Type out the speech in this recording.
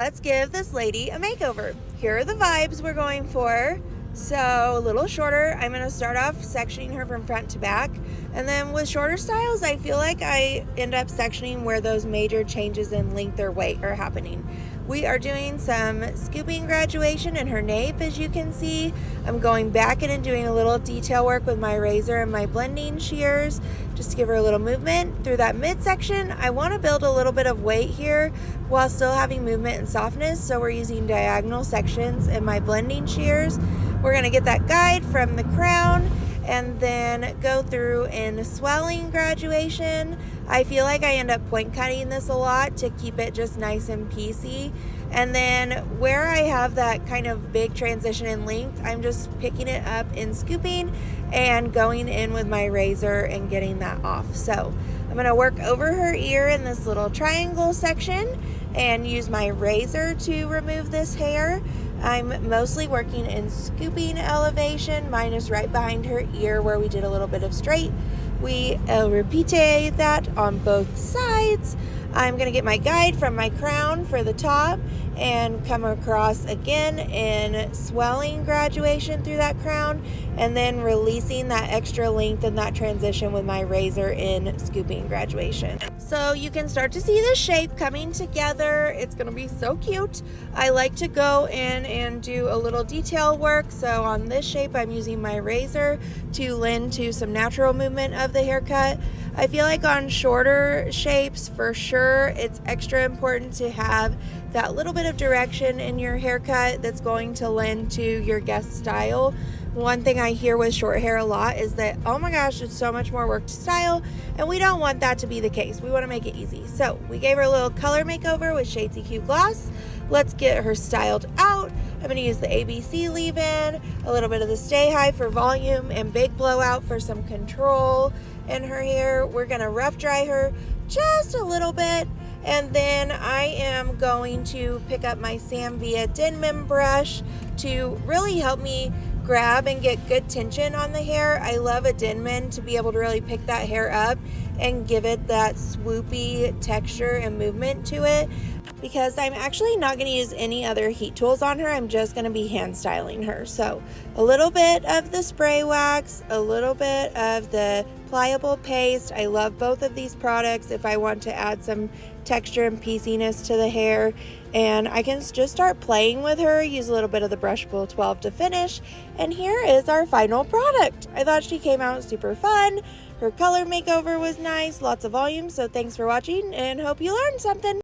Let's give this lady a makeover. Here are the vibes we're going for. So a little shorter. I'm going to start off sectioning her from front to back. And then with shorter styles, I feel like I end up sectioning where those major changes in length or weight are happening. We are doing some scooping graduation in her nape, as you can see. I'm going back in and doing a little detail work with my razor and my blending shears just to give her a little movement through that midsection. I want to build a little bit of weight here while still having movement and softness, so we're using diagonal sections in my blending shears. We're going to get that guide from the crown and then go through in swelling graduation. I feel like I end up point cutting this a lot to keep it just nice and piecey. And then where I have that kind of big transition in length, I'm just picking it up in scooping and going in with my razor and getting that off. So I'm going to work over her ear in this little triangle section and use my razor to remove this hair. I'm mostly working in scooping elevation. Mine is right behind her ear where we did a little bit of straight. We repeat that on both sides. I'm going to get my guide from my crown for the top and come across again in swelling graduation through that crown, and then releasing that extra length in that transition with my razor in scooping graduation. So you can start to see the shape coming together. It's going to be so cute. I like to go in and do a little detail work. So on this shape, I'm using my razor to lend to some natural movement of the haircut. I feel like on shorter shapes, for sure, it's extra important to have that little bit of direction in your haircut that's going to lend to your guest style. One thing I hear with short hair a lot is that, oh my gosh, it's so much more work to style, and we don't want that to be the case. We want to make it easy. So we gave her a little color makeover with Shades EQ Gloss. Let's get her styled out. I'm going to use the ABC leave-in, a little bit of the Stay High for volume, and Big Blowout for some control in her hair. We're going to rough dry her just a little bit, and then I am going to pick up my Samvia Denman brush to really help me grab and get good tension on the hair. I love a Denman to be able to really pick that hair up and give it that swoopy texture and movement to it, because I'm actually not going to use any other heat tools on her. I'm just going to be hand styling her. So a little bit of the spray wax, a little bit of the pliable paste. I love both of these products if I want to add some texture and pieciness to the hair. And I can just start playing with her, use a little bit of the Brushable 12 to finish. And here is our final product. I thought she came out super fun. Her color makeover was nice, lots of volume. So thanks for watching and hope you learned something.